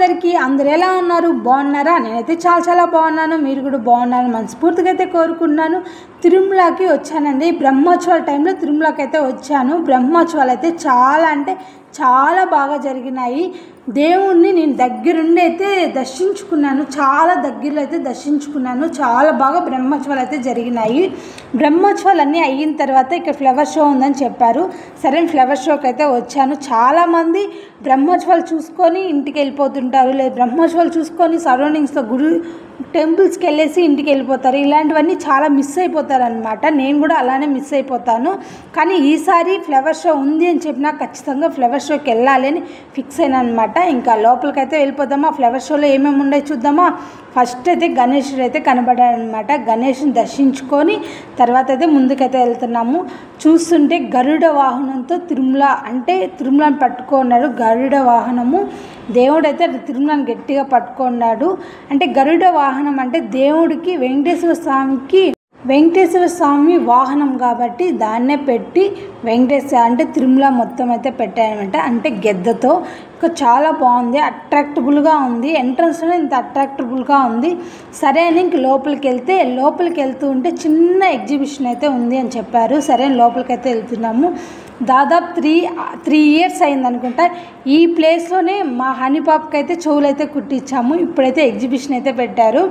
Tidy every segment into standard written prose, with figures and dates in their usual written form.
అందరికీ అందరు ఎలా ఉన్నారు? బాగున్నారా? నేనైతే చాలా బాగున్నాను. మీరు కూడా బాగున్నారని మనస్ఫూర్తిగా అయితే కోరుకుంటున్నాను. తిరుమలకి వచ్చానండి. బ్రహ్మోత్సవాల టైంలో తిరుమలకి అయితే వచ్చాను. బ్రహ్మోత్సవాలు అయితే చాలా బాగా జరిగినాయి. దేవుణ్ణి నేను దగ్గరుండి అయితే దర్శించుకున్నాను. చాలా దగ్గరలో అయితే దర్శించుకున్నాను. చాలా బాగా బ్రహ్మోత్సవాలు అయితే జరిగినాయి. బ్రహ్మోత్సవాలు అన్నీ అయిన తర్వాత ఇక్కడ ఫ్లవర్ షో ఉందని చెప్పారు. సరే ఫ్లవర్ షోకి అయితే వచ్చాను. చాలామంది బ్రహ్మోత్సవాలు చూసుకొని ఇంటికి వెళ్ళిపోతుంటారు, లేదా బ్రహ్మోత్సవాలు చూసుకొని సరౌండింగ్స్లో గుడి టెంపుల్స్కి వెళ్ళేసి ఇంటికి వెళ్ళిపోతారు. ఇలాంటివన్నీ చాలా మిస్ అయిపోతారు అనమాట. నేను కూడా అలానే మిస్ అయిపోతాను. కానీ ఈసారి ఫ్లవర్ షో ఉంది అని చెప్పినా ఖచ్చితంగా ఫ్లవర్ షోకి వెళ్ళాలి అని ఫిక్స్ అయినా అనమాట. ఇంకా లోపలికైతే వెళ్ళిపోదామా? ఫ్లవర్ షోలో ఏమేమి ఉండే చూద్దామా? ఫస్ట్ అయితే గణేశుడు అయితే కనబడాడనమాట. గణేష్ని దర్శించుకొని తర్వాత అయితే ముందుకైతే వెళ్తున్నాము. చూస్తుంటే గరుడ వాహనంతో తిరుమలని పట్టుకున్నాడు. గరుడ వాహనము దేవుడైతే తిరుమలని గట్టిగా పట్టుకున్నాడు. అంటే గరుడ వాహనం అంటే దేవుడికి వెంకటేశ్వర స్వామి వాహనం కాబట్టి దాన్నే పెట్టి అంటే తిరుమల మొత్తం అయితే పెట్టారనమాట. అంటే గెద్దతో ఇంకా చాలా బాగుంది, అట్రాక్టబుల్గా ఉంది. ఎంట్రన్స్లోనే ఇంత అట్రాక్టబుల్గా ఉంది. సరే అని ఇంక లోపలికి వెళ్తూ ఉంటే చిన్న ఎగ్జిబిషన్ అయితే ఉంది అని చెప్పారు. సరే లోపలికి అయితే వెళ్తున్నాము. దాదాపు 3 years అయింది అనుకుంటా. ఈ ప్లేస్లోనే మా హనీ పాపకి అయితే చెవులు అయితే కుట్టించాము. ఇప్పుడైతే ఎగ్జిబిషన్ అయితే పెట్టారు.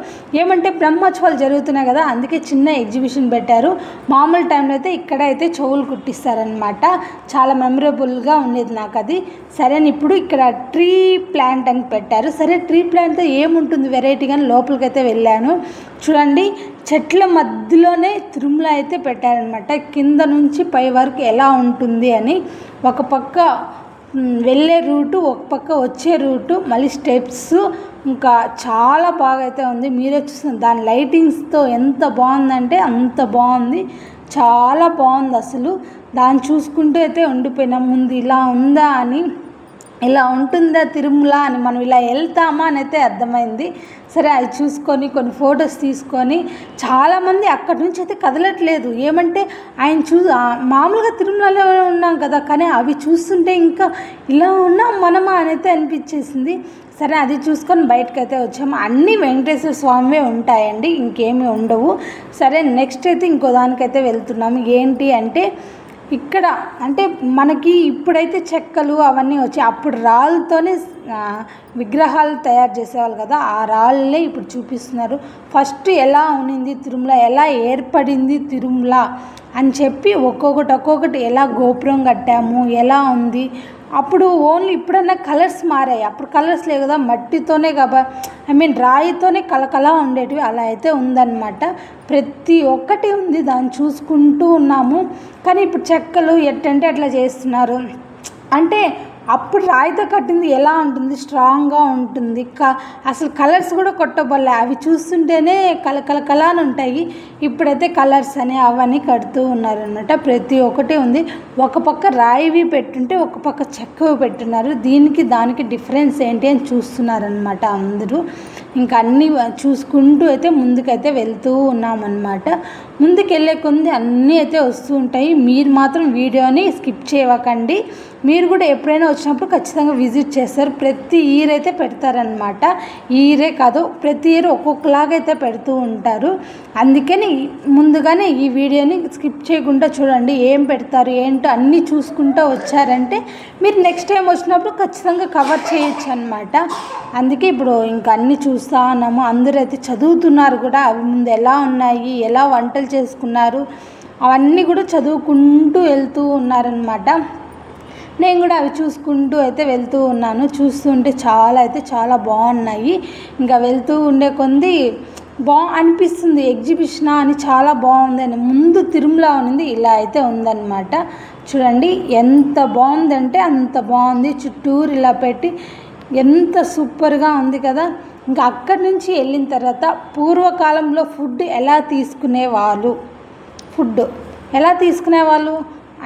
ఏమంటే బ్రహ్మోత్సవాలు జరుగుతున్నాయి కదా, అందుకే చిన్న ఎగ్జిబిషన్ పెట్టారు. మామూలు టైంలో అయితే ఇక్కడ అయితే చెవులు కుట్టిస్తారనమాట. చాలా మెమరబుల్గా ఉండేది నాకు అది. సరే ఇప్పుడు ఇక్కడ ట్రీ ప్లాంట్ అని పెట్టారు. సరే ట్రీ ప్లాంట్తో ఏముంటుంది వెరైటీగా లోపలికైతే వెళ్ళాను. చూడండి, చెట్ల మధ్యలోనే తిరుమల అయితే పెట్టారనమాట. కింద నుంచి పై వరకు ఎలా ఉంటుంది అని ఒక పక్క వెళ్ళే రూటు, ఒక పక్క వచ్చే రూటు, మళ్ళీ స్టెప్స్, ఇంకా చాలా బాగా అయితే ఉంది. మీరే చూస్తున్నారు దాని లైటింగ్స్తో ఎంత బాగుందంటే అంత బాగుంది. చాలా బాగుంది అసలు. దాన్ని చూసుకుంటూ అయితే ఉండిపోయినాం. ముందు ఇలా ఉందా అని, ఇలా ఉంటుందా తిరుమల అని, మనం ఇలా వెళ్తామా అని అయితే అర్థమైంది. సరే అవి చూసుకొని కొన్ని ఫొటోస్ తీసుకొని చాలామంది అక్కడి నుంచి అయితే కదలట్లేదు. ఏమంటే మామూలుగా తిరుమలలో ఉన్నాం కదా, కానీ అవి చూస్తుంటే ఇంకా ఇలా ఉన్నాం మనమా అని అయితే అనిపించేసింది. సరే అది చూసుకొని బయటకు అయితే వచ్చాము. అన్నీ వెంకటేశ్వర స్వామివే ఉంటాయండి, ఇంకేమీ ఉండవు. సరే నెక్స్ట్ అయితే ఇంకో దానికైతే వెళ్తున్నాము. ఏంటి అంటే ఇక్కడ అంటే మనకి ఇప్పుడైతే చెక్కలు అవన్నీ వచ్చాయి. అప్పుడు రాళ్ళతోనే విగ్రహాలు తయారు చేసేవాళ్ళు కదా, ఆ రాళ్ళే ఇప్పుడు చూపిస్తున్నారు. ఫస్ట్ ఎలా ఉన్నింది తిరుమల, ఎలా ఏర్పడింది తిరుమల అని చెప్పి ఒక్కొక్కటి ఎలా గోపురం కట్టాము, ఎలా ఉంది. అప్పుడు ఓన్లీ ఇప్పుడన్నా కలర్స్ మారాయి. అప్పుడు కలర్స్ లేవు కదా, మట్టితోనే రాయితోనే కలకలా ఉండేటివి. అలా అయితే ఉందన్నమాట. ప్రతి ఒక్కటి ఉంది, దాన్ని చూసుకుంటూ ఉన్నాము. కానీ ఇప్పుడు చెక్కలు ఎట్టంటే అట్లా చేస్తున్నారు. అంటే అప్పుడు రాయితో కట్టింది ఎలా ఉంటుంది, స్ట్రాంగ్గా ఉంటుంది. అసలు కలర్స్ కూడా కొట్టబోలే, అవి చూస్తుంటేనే కలకల అని ఉంటాయి. ఇప్పుడైతే కలర్స్ అని అవన్నీ కడుతూ ఉన్నారనమాట. ప్రతి ఒక్కటి ఉంది. ఒక పక్క రాయివి పెట్టుంటే ఒక పక్క చెక్కవి పెట్టున్నారు. దానికి డిఫరెన్స్ ఏంటి అని చూస్తున్నారనమాట అందరూ. ఇంకా అన్నీ చూసుకుంటూ అయితే ముందుకైతే వెళ్తూ ఉన్నామన్నమాట. ముందుకు వెళ్ళే కొంది అన్నీ అయితే వస్తూ ఉంటాయి. మీరు మాత్రం వీడియోని స్కిప్ చేయకండి. మీరు కూడా ఎప్పుడైనా వచ్చినప్పుడు ఖచ్చితంగా విజిట్ చేస్తారు. ప్రతి ఇయర్ అయితే పెడతారనమాట. ఈ ఇయరే కాదు, ప్రతి ఇయర్ ఒక్కొక్కలాగైతే పెడుతూ ఉంటారు. అందుకని ముందుగానే ఈ వీడియోని స్కిప్ చేయకుండా చూడండి. ఏం పెడతారు ఏంటో అన్నీ చూసుకుంటూ వచ్చారంటే మీరు నెక్స్ట్ టైం వచ్చినప్పుడు ఖచ్చితంగా కవర్ చేయొచ్చు అనమాట. అందుకే ఇప్పుడు ఇంకా అన్నీ చూస్తూ ఉన్నాము. అందరూ అయితే చదువుతున్నారు కూడా. అవి ముందు ఎలా ఉన్నాయి, ఎలా వంటలు చేసుకున్నారు, అవన్నీ కూడా చదువుకుంటూ వెళ్తూ ఉన్నారనమాట. నేను కూడా అవి చూసుకుంటూ అయితే వెళ్తూ ఉన్నాను. చూస్తుంటే చాలా బాగున్నాయి. ఇంకా వెళ్తూ ఉండే కొంది అనిపిస్తుంది ఎగ్జిబిషన్ అని, చాలా బాగుంది అని. ముందు తిరుమల ఉంది, ఇలా అయితే ఉందన్నమాట. చూడండి ఎంత బాగుందంటే అంత బాగుంది. చుట్టూరు ఇలా పెట్టి ఎంత సూపర్గా ఉంది కదా. ఇంకా అక్కడి నుంచి వెళ్ళిన తర్వాత పూర్వకాలంలో ఫుడ్ ఎలా తీసుకునేవాళ్ళు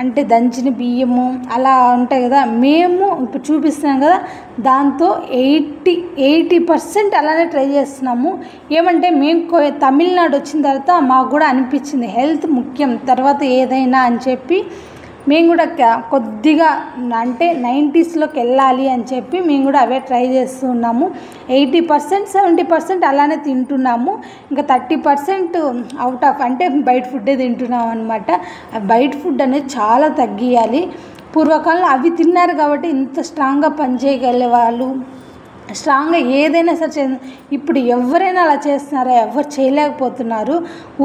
అంటే దంచిన బియ్యము అలా ఉంటాయి కదా. మేము ఇప్పుడు చూపిస్తున్నాం కదా, దాంతో 80% అలానే ట్రై చేస్తున్నాము. ఏమంటే మేము తమిళనాడు వచ్చిన తర్వాత మాకు కూడా అనిపించింది హెల్త్ ముఖ్యం తర్వాత ఏదైనా అని చెప్పి మేము కూడా కొద్దిగా అంటే 90స్లోకి వెళ్ళాలి అని చెప్పి మేము కూడా అవే ట్రై చేస్తున్నాము. 80% 70% అలానే తింటున్నాము. ఇంకా 30% అవుట్ ఆఫ్ అంటే బయట ఫుడ్డే తింటున్నాం అనమాట. బయట ఫుడ్ అనేది చాలా తగ్గియాలి. పూర్వకాలంలో అవి తిన్నారు కాబట్టి ఇంత స్ట్రాంగ్గా పనిచేయగలే వాళ్ళు, స్ట్రాంగ్గా ఏదైనా సరే. ఇప్పుడు ఎవరైనా అలా చేస్తున్నారా? ఎవరు చేయలేకపోతున్నారు.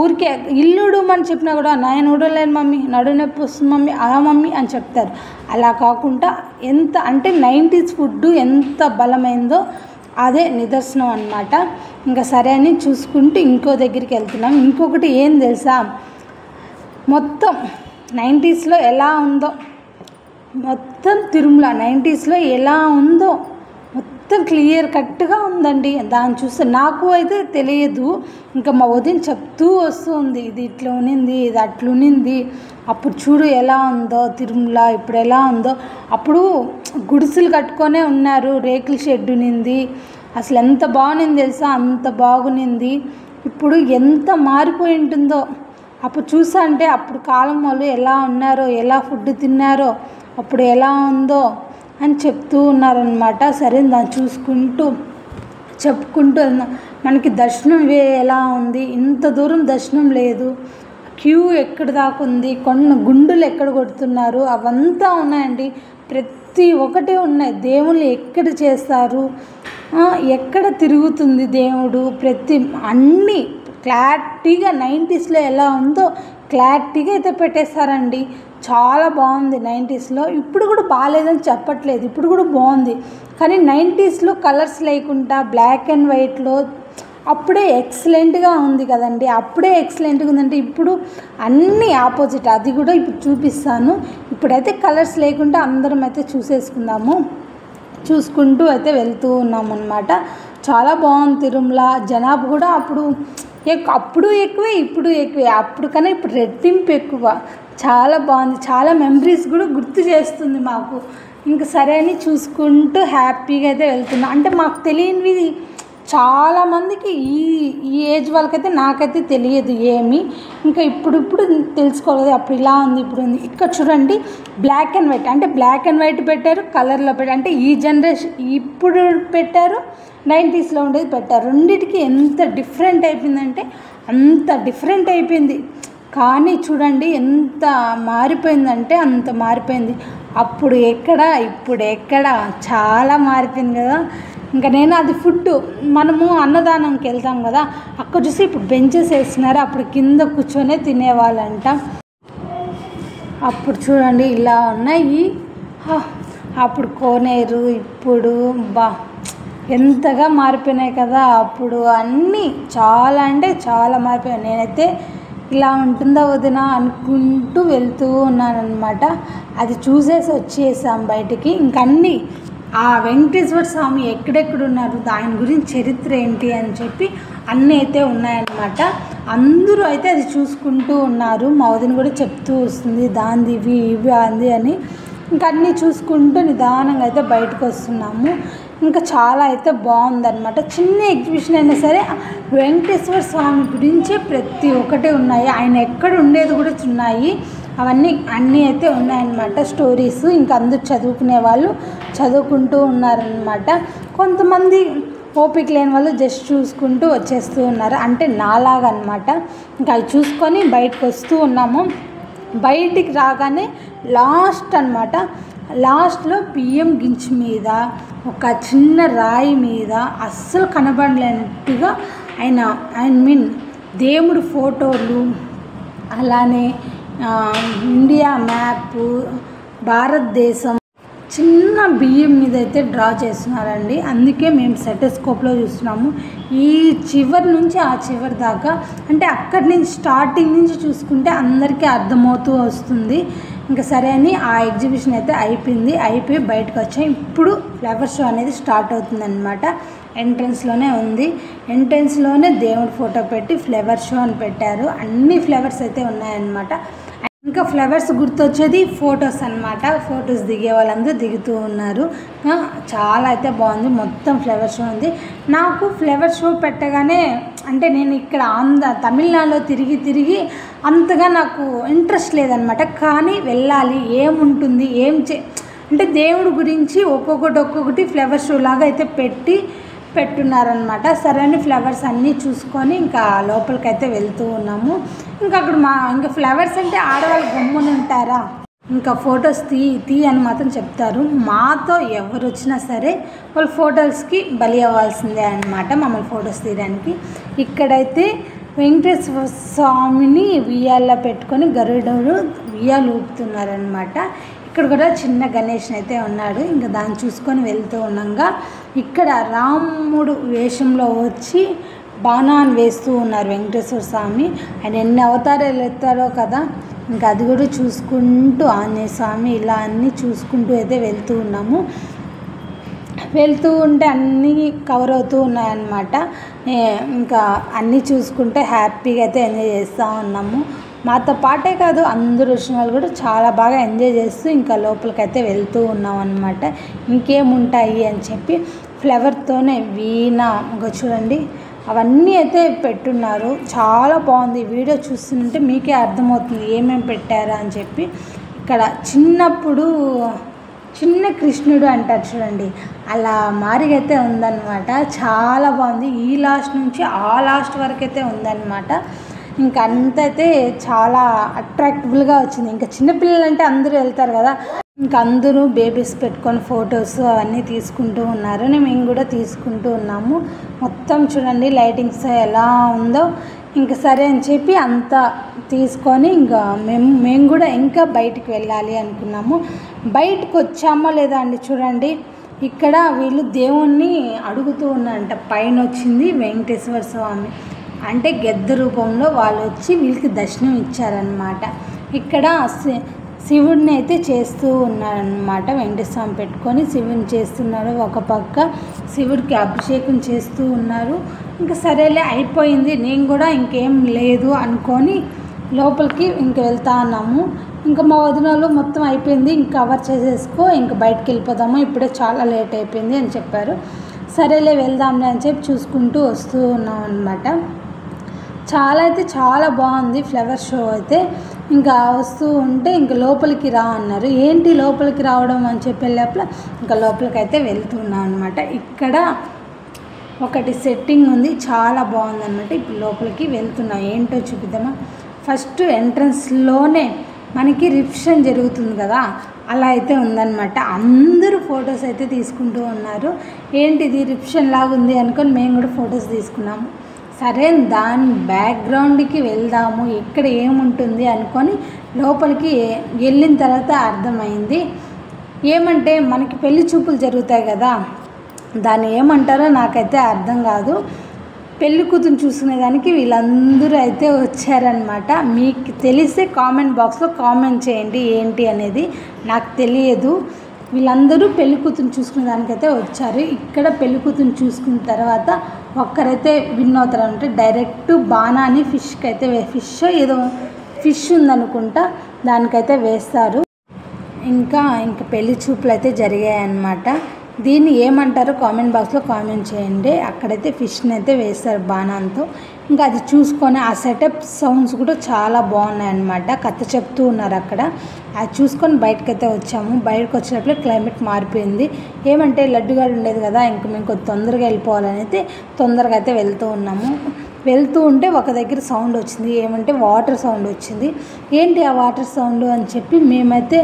ఊరికే ఇల్లుడు అని చెప్పినా కూడా నేను ఊడలేను మమ్మీ, నడునొప్పి వస్తుంది మమ్మీ, ఆ మమ్మీ అని చెప్తారు. అలా కాకుండా ఎంత అంటే 90s ఫుడ్ ఎంత బలమైందో అదే నిదర్శనం అన్నమాట. ఇంకా సరే అని చూసుకుంటూ ఇంకో దగ్గరికి వెళ్తున్నాం. ఇంకొకటి ఏం తెలుసా, మొత్తం 90స్లో ఎలా ఉందో, మొత్తం తిరుమల 90స్లో ఎలా ఉందో మొత్తం క్లియర్ కట్గా ఉందండి. దాన్ని చూస్తే నాకు అయితే తెలియదు, ఇంకా మా వదిన చెప్తూ వస్తుంది, ఇది ఇట్లా ఉనింది, ఇది అట్లా ఉనింది, అప్పుడు చూడు ఎలా ఉందో తిరుమల, ఇప్పుడు ఎలా ఉందో. అప్పుడు గుడిసెలు కట్టుకొనే ఉన్నారు, రేకుల షెడ్ ఉనింది, అసలు ఎంత బాగునింది తెలుసా, అంత బాగునింది. ఇప్పుడు ఎంత మారిపోయి ఉంటుందో. అప్పుడు చూసా అంటే అప్పుడు కాలం వాళ్ళు ఎలా ఉన్నారో, ఎలా ఫుడ్ తిన్నారో, అప్పుడు ఎలా ఉందో అని చెప్తూ ఉన్నారనమాట. సరే దాన్ని చూసుకుంటూ చెప్పుకుంటూ మనకి దర్శనం ఎలా ఉంది, ఇంత దూరం దర్శనం లేదు, క్యూ ఎక్కడ దాకా ఉంది, గుండులు ఎక్కడ కొడుతున్నారు అవంతా ఉన్నాయండి. ప్రతి ఒక్కటి ఉన్నాయి. దేవుళ్ళు ఎక్కడ చేస్తారు, ఎక్కడ తిరుగుతుంది దేవుడు, ప్రతి అన్నీ క్లారిటీగా 90స్లో ఎలా ఉందో క్లారిటీగా అయితే పెట్టేస్తారండి. చాలా బాగుంది 90స్లో. ఇప్పుడు కూడా బాగాలేదని చెప్పట్లేదు, ఇప్పుడు కూడా బాగుంది. కానీ 90స్లో కలర్స్ లేకుండా బ్లాక్ అండ్ వైట్లో అప్పుడే ఎక్సలెంట్గా ఉంది కదండి. అప్పుడే ఎక్సలెంట్గా ఉందంటే ఇప్పుడు అన్నీ ఆపోజిట్. అది కూడా ఇప్పుడు చూపిస్తాను. ఇప్పుడైతే కలర్స్ లేకుండా అందరం అయితే చూసేసుకుందాము. చూసుకుంటూ అయితే వెళ్తూ ఉన్నాం అన్నమాట. చాలా బాగుంది తిరుమల. జనాభా కూడా అప్పుడు ఎక్కువే, ఇప్పుడు ఎక్కువే. అప్పుడు కన్నా ఇప్పుడు రెట్టింపు ఎక్కువ. చాలా బాగుంది. చాలా మెమరీస్ కూడా గుర్తు చేస్తుంది మాకు. ఇంకా సరే అని చూసుకుంటూ హ్యాపీగా అయితే వెళ్తున్నాం. అంటే మాకు తెలియనివి చాలామందికి ఈ ఏజ్ వాళ్ళకైతే నాకైతే తెలియదు ఏమి. ఇంకా ఇప్పుడు తెలుసుకోలేదు. అప్పుడు ఇలా ఉంది, ఇప్పుడు ఉంది. ఇక్కడ చూడండి బ్లాక్ అండ్ వైట్, అంటే బ్లాక్ అండ్ వైట్ పెట్టారు, కలర్లో పెట్టారు. అంటే ఈ జనరేషన్ ఇప్పుడు పెట్టారు, 90స్లో ఉండేది పెట్టారు. రెండింటికి ఎంత డిఫరెంట్ అయిపోయిందంటే అంత డిఫరెంట్ అయిపోయింది. కానీ చూడండి ఎంత మారిపోయిందంటే అంత మారిపోయింది. అప్పుడు ఎక్కడ, ఇప్పుడు ఎక్కడ, చాలా మారిపోయింది కదా. ఇంకా నేను అది ఫుడ్ మనము అన్నదానంకి వెళ్తాం కదా, అక్కడ చూసి ఇప్పుడు బెంచెస్ వేస్తున్నారు. అప్పుడు కింద కూర్చొనే తినేవాళ్ళంట. అప్పుడు చూడండి ఇలా ఉన్నాయి. అప్పుడు కోనేరు, ఇప్పుడు ఎంతగా మారిపోయినాయి కదా. అప్పుడు అన్నీ చాలా అంటే చాలా మారిపోయాయి. నేనైతే ఇలా ఉంటుందా వదిన అనుకుంటూ వెళ్తూ ఉన్నానన్నమాట. అది చూసేసి వచ్చేసాం బయటికి. ఇంకన్నీ ఆ వెంకటేశ్వర స్వామి ఎక్కడెక్కడున్నారు, దాని గురించి చరిత్ర ఏంటి అని చెప్పి అన్నీ అయితే ఉన్నాయన్నమాట. అందరూ అయితే అది చూసుకుంటూ ఉన్నారు. మా వదిన కూడా చెప్తూ వస్తుంది దాంది ఇవి అంది అని. ఇంకా అన్నీ చూసుకుంటూ నిదానంగా అయితే బయటకు వస్తున్నాము. ఇంకా చాలా అయితే బాగుందన్నమాట. చిన్న ఎగ్జిబిషన్ అయినా సరే వెంకటేశ్వర స్వామి గురించే ప్రతి ఒక్కటే ఉన్నాయి. ఆయన ఎక్కడ ఉండేది కూడా ఉన్నాయి. అన్నీ అయితే ఉన్నాయన్నమాట స్టోరీస్. ఇంకా అందరూ చదువుకునే వాళ్ళు చదువుకుంటూ ఉన్నారనమాట. కొంతమంది ఓపిక లేని వాళ్ళు జస్ట్ చూసుకుంటూ వచ్చేస్తూ ఉన్నారు, అంటే నాలాగా అనమాట. ఇంకా అవి చూసుకొని బయటకు వస్తూ ఉన్నాము. బయటికి రాగానే లాస్ట్ అనమాట, లాస్ట్లో బియ్యం గించి మీద ఒక చిన్న రాయి మీద అస్సలు కనబడలేనట్టుగా దేవుడు ఫోటోలు, అలానే ఇండియా మ్యాప్, భారతదేశం చిన్న బియ్యం మీద అయితే డ్రా చేస్తున్నారండి. అందుకే మేము సెటోస్కోప్లో చూస్తున్నాము. ఈ చివరి నుంచి ఆ చివరి దాకా, అంటే అక్కడి నుంచి స్టార్టింగ్ నుంచి చూసుకుంటే అందరికీ అర్థమవుతూ వస్తుంది. ఇంకా సరే అని ఆ ఎగ్జిబిషన్ అయితే అయిపోయి బయటకు వచ్చాం. ఇప్పుడు ఫ్లవర్ షో అనేది స్టార్ట్ అవుతుందన్నమాట. ఎంట్రన్స్లోనే ఉంది. ఎంట్రన్స్లోనే దేవుడి ఫోటో పెట్టి ఫ్లవర్ షో అని పెట్టారు. అన్ని ఫ్లవర్స్ అయితే ఉన్నాయన్నమాట. ఇంకా ఫ్లవర్స్ గుర్తొచ్చేది ఫొటోస్ అన్నమాట. ఫొటోస్ దిగే వాళ్ళందరూ దిగుతూ ఉన్నారు. చాలా అయితే బాగుంది. మొత్తం ఫ్లవర్ షో ఉంది. నాకు ఫ్లవర్ షో పెట్టగానే అంటే నేను ఇక్కడ తమిళనాడులో తిరిగి అంతగా నాకు ఇంట్రెస్ట్ లేదనమాట. కానీ వెళ్ళాలి, ఏముంటుంది అంటే దేవుడి గురించి ఒక్కొక్కటి ఫ్లవర్ షో లాగా అయితే పెట్టున్నారనమాట. సరే అని ఫ్లవర్స్ అన్నీ చూసుకొని ఇంకా లోపలికైతే వెళ్తూ ఉన్నాము. ఇంకా అక్కడ ఇంకా ఫ్లవర్స్ అంటే ఆడవాళ్ళు గమ్మున ఉంటారా, ఇంకా ఫొటోస్ తీ అని మాత్రం చెప్తారు. మాతో ఎవరు వచ్చినా సరే వాళ్ళు ఫొటోస్కి బలి అవ్వాల్సిందే అనమాట, మమ్మల్ని ఫొటోస్ తీయడానికి. ఇక్కడైతే వెంకటేశ్వర స్వామిని ఉయ్యాల్లో పెట్టుకొని గరుడుడు ఉయ్యాలు ఊపుతున్నారనమాట. ఇక్కడ కూడా చిన్న గణేష్ అయితే ఉన్నాడు. ఇంకా దాన్ని చూసుకొని వెళ్తూ ఉండగా ఇక్కడ రాముడు వేషంలో వచ్చి బాణాన్ని వేస్తూ ఉన్నారు వెంకటేశ్వర స్వామి. ఆయన ఎన్ని అవతారాలు ఎత్తారో కదా. ఇంకా అది కూడా చూసుకుంటూ ఆంజనేయ స్వామి ఇలా అన్నీ చూసుకుంటూ అయితే వెళ్తూ ఉన్నాము. వెళ్తూ ఉంటే అన్నీ కవర్ అవుతూ ఉన్నాయన్నమాట. ఇంకా అన్నీ చూసుకుంటే హ్యాపీగా అయితే ఎంజాయ్ చేస్తూ ఉన్నాము. మాతో పాటే కాదు అందరూ వచ్చిన వాళ్ళు కూడా చాలా బాగా ఎంజాయ్ చేస్తూ ఇంకా లోపలికైతే వెళ్తూ ఉన్నాం అన్నమాట. ఇంకేముంటాయి అని చెప్పి ఫ్లవర్తోనే వీణ ఇంకా చూడండి అవన్నీ అయితే పెట్టున్నారు. చాలా బాగుంది. వీడియో చూస్తుంటే మీకే అర్థమవుతుంది ఏమేమి పెట్టారా అని చెప్పి. ఇక్కడ చిన్నప్పుడు చిన్న కృష్ణుడు అంటారు చూడండి, అలా మారిగైతే ఉందన్నమాట. చాలా బాగుంది. ఈ లాస్ట్ నుంచి ఆ లాస్ట్ వరకు అయితే ఉందన్నమాట. ఇంకా అంతైతే చాలా అట్రాక్టిబుల్గా వచ్చింది. ఇంకా చిన్నపిల్లలు అంటే అందరూ వెళ్తారు కదా, ఇంకా అందరూ బేబీస్ పెట్టుకొని ఫొటోస్ అవన్నీ తీసుకుంటూ ఉన్నారు. మేము కూడా తీసుకుంటూ ఉన్నాము. మొత్తం చూడండి లైటింగ్స్ ఎలా ఉందో. ఇంకా సరే అని చెప్పి అంతా తీసుకొని ఇంకా మేము కూడా ఇంకా బయటికి వెళ్ళాలి అనుకున్నాము. బయటకు వచ్చామో లేదా అండి చూడండి, ఇక్కడ వీళ్ళు దేవుణ్ణి అడుగుతూ ఉన్నారంట. పైన వచ్చింది వెంకటేశ్వర స్వామి అంటే గెద్ద రూపంలో వాళ్ళు వచ్చి వీళ్ళకి దర్శనం ఇచ్చారనమాట. ఇక్కడ శివుడిని అయితే చేస్తూ ఉన్నారనమాట. వెంకటేశ్వర స్వామి పెట్టుకొని శివుని చేస్తున్నారు. ఒక పక్క శివుడికి అభిషేకం చేస్తూ ఉన్నారు. ఇంకా సరేలే అయిపోయింది, నేను కూడా ఇంకేం లేదు అనుకొని లోపలికి ఇంక వెళ్తా ఉన్నాము. ఇంకా మా వదినలు మొత్తం అయిపోయింది, ఇంక కవర్ చేసేసుకో, ఇంక బయటకు వెళ్ళిపోదాము, ఇప్పుడే చాలా లేట్ అయిపోయింది అని చెప్పారు. సరేలే వెళ్దాంలే అని చెప్పి చూసుకుంటూ వస్తూ ఉన్నాం అనమాట. చాలా అయితే చాలా బాగుంది ఫ్లవర్ షో అయితే. ఇంకా వస్తూ ఉంటే ఇంక లోపలికి రా అన్నారు. ఏంటి లోపలికి రావడం అని చెప్పే లోపల ఇంకా లోపలికి అయితే వెళ్తున్నాం అనమాట. ఇక్కడ ఒకటి సెట్టింగ్ ఉంది, చాలా బాగుందన్నమాట. ఇప్పుడు లోపలికి వెళ్తున్నాం. ఏంటో చూపిద్దామా. ఫస్ట్ ఎంట్రన్స్లోనే మనకి రిసెప్షన్ జరుగుతుంది కదా, అలా అయితే ఉందన్నమాట. అందరూ ఫొటోస్ అయితే తీసుకుంటూ ఉన్నారు. ఏంటిది రిసెప్షన్ లాగా ఉంది అనుకొని మేము కూడా ఫొటోస్ తీసుకున్నాము. సరే దాని బ్యాక్గ్రౌండ్కి వెళ్దాము, ఎక్కడ ఏముంటుంది అనుకొని లోపలికి వెళ్ళిన తర్వాత అర్థమైంది. ఏమంటే మనకి పెళ్లి చూపులు జరుగుతాయి కదా, దాన్ని ఏమంటారో నాకైతే అర్థం కాదు. పెళ్లి కూతురు చూసుకునేదానికి వీళ్ళందరూ అయితే వచ్చారనమాట. మీకు తెలిస్తే కామెంట్ బాక్స్లో కామెంట్ చేయండి ఏంటి అనేది, నాకు తెలియదు. వీళ్ళందరూ పెళ్లి కూతురు చూసుకునే దానికైతే వచ్చారు. ఇక్కడ పెళ్లి కూతురు చూసుకున్న తర్వాత ఒక్కరైతే విన్ అవుతారంటే డైరెక్ట్ బాణాన్ని ఫిష్కి అయితే ఏదో ఫిష్ ఉందనుకుంటా దానికైతే వేస్తారు. ఇంకా పెళ్లి చూపులు అయితే జరిగాయి అన్నమాట. దీన్ని ఏమంటారో కామెంట్ బాక్స్లో కామెంట్ చేయండి. అక్కడైతే ఫిష్ని అయితే వేస్తారు బాణంతో. ఇంకా అది చూసుకొని ఆ సెటప్ సౌండ్స్ కూడా చాలా బాగున్నాయి అన్నమాట. కథ చెప్తూ ఉన్నారు అక్కడ. అది చూసుకొని బయటకైతే వచ్చాము. బయటకు వచ్చినప్పుడు క్లైమేట్ మారిపోయింది. ఏమంటే లడ్డుగాడు ఉండేది కదా, ఇంకా మేము కొంచెం తొందరగా వెళ్ళిపోవాలని అయితే తొందరగా అయితే వెళ్తూ ఉన్నాము. వెళ్తూ ఉంటే ఒక దగ్గర సౌండ్ వచ్చింది. ఏమంటే వాటర్ సౌండ్ వచ్చింది. ఏంటి ఆ వాటర్ సౌండ్ అని చెప్పి మేమైతే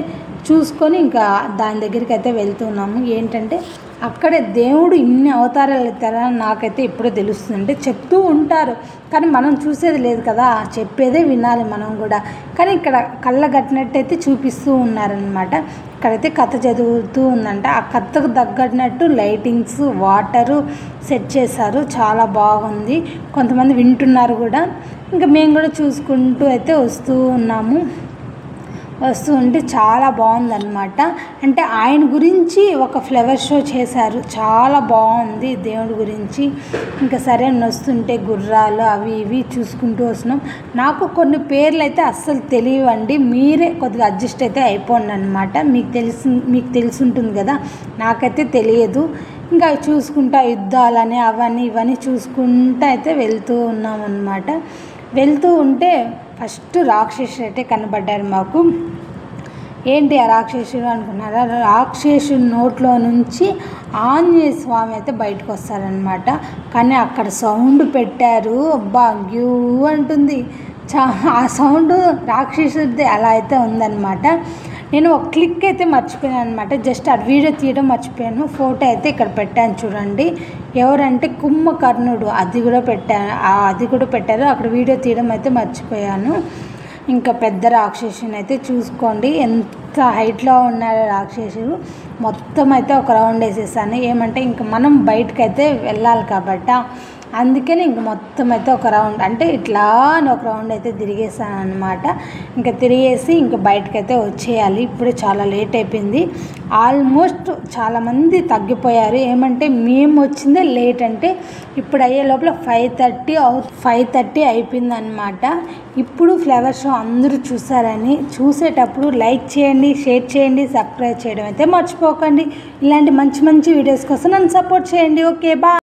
చూసుకొని ఇంకా దాని దగ్గరికి అయితే వెళ్తున్నాము. ఏంటంటే అక్కడే దేవుడు ఇన్ని అవతారాలు ఎత్తారని నాకైతే ఇప్పుడే తెలుస్తుంది. అంటే చెప్తూ ఉంటారు కానీ మనం చూసేది లేదు కదా, చెప్పేదే వినాలి మనం కూడా. కానీ ఇక్కడ కళ్ళ కట్టినట్టయితే చూపిస్తూ ఉన్నారనమాట. ఇక్కడైతే కథ చదువుతూ ఉందంట. ఆ కథకు తగ్గట్టు లైటింగ్స్ వాటరు సెట్ చేశారు. చాలా బాగుంది. కొంతమంది వింటున్నారు కూడా. ఇంకా మేము కూడా చూసుకుంటూ అయితే వస్తూ ఉన్నాము. వస్తూ ఉంటే చాలా బాగుందన్నమాట. అంటే ఆయన గురించి ఒక ఫ్లవర్ షో చేశారు, చాలా బాగుంది దేవుడి గురించి. ఇంకా సరే వస్తుంటే గుర్రాలు అవి ఇవి చూసుకుంటూ వస్తున్నాం. నాకు కొన్ని పేర్లు అయితే అస్సలు తెలియవండి, మీరే కొద్దిగా అడ్జస్ట్ అయితే అయిపోండి అనమాట. మీకు తెలిసి ఉంటుంది కదా, నాకైతే తెలియదు. ఇంకా చూసుకుంటా యుద్ధాలని అవన్నీ ఇవన్నీ చూసుకుంటూ అయితే వెళ్తూ ఉన్నాం అన్నమాట. వెళ్తూ ఉంటే ఫస్ట్ రాక్షసుడు అయితే కనబడ్డారు మాకు. ఏంటి ఆ రాక్షసుడు అనుకున్నారా? రాక్షసుడి నోట్లో నుంచి ఆంజనేయ స్వామి అయితే బయటకు వస్తారనమాట. కానీ అక్కడ సౌండ్ పెట్టారు, అబ్బా గ్యూ అంటుంది. ఆ సౌండ్ రాక్షసుడిది అలా అయితే ఉందన్నమాట. నేను ఒక క్లిక్ అయితే మర్చిపోయాను అనమాట, జస్ట్ ఆ వీడియో తీయడం మర్చిపోయాను. ఫోటో అయితే ఇక్కడ పెట్టాను చూడండి. ఎవరంటే కుంభకర్ణుడు, అది కూడా పెట్టారు. అక్కడ వీడియో తీయడం అయితే మర్చిపోయాను. ఇంకా పెద్ద రాక్షసుని అయితే చూసుకోండి, ఎంత హైట్లో ఉన్నారో రాక్షసుడు. మొత్తం అయితే ఒక రౌండ్ వేసేసాను. ఏమంటే ఇంక మనం బయటకైతే వెళ్ళాలి కాబట్టి అందుకని ఇంక మొత్తం అయితే ఒక రౌండ్ అంటే ఇట్లా ఒక రౌండ్ అయితే తిరిగేసాను అనమాట. ఇంకా తిరిగేసి ఇంక బయటకైతే వచ్చేయాలి. ఇప్పుడే చాలా లేట్ అయిపోయింది. ఆల్మోస్ట్ చాలామంది తగ్గిపోయారు. ఏమంటే మేము వచ్చిందే లేట్, అంటే ఇప్పుడు అయ్యే లోపల 5:30 అయిపోయింది అనమాట. ఇప్పుడు ఫ్లవర్ షో అందరూ చూసేటప్పుడు లైక్ చేయండి, షేర్ చేయండి, సబ్స్క్రైబ్ చేయడం అయితే మర్చిపోకండి. ఇలాంటి మంచి మంచి వీడియోస్ కోసం నన్ను సపోర్ట్ చేయండి. Okay, bye.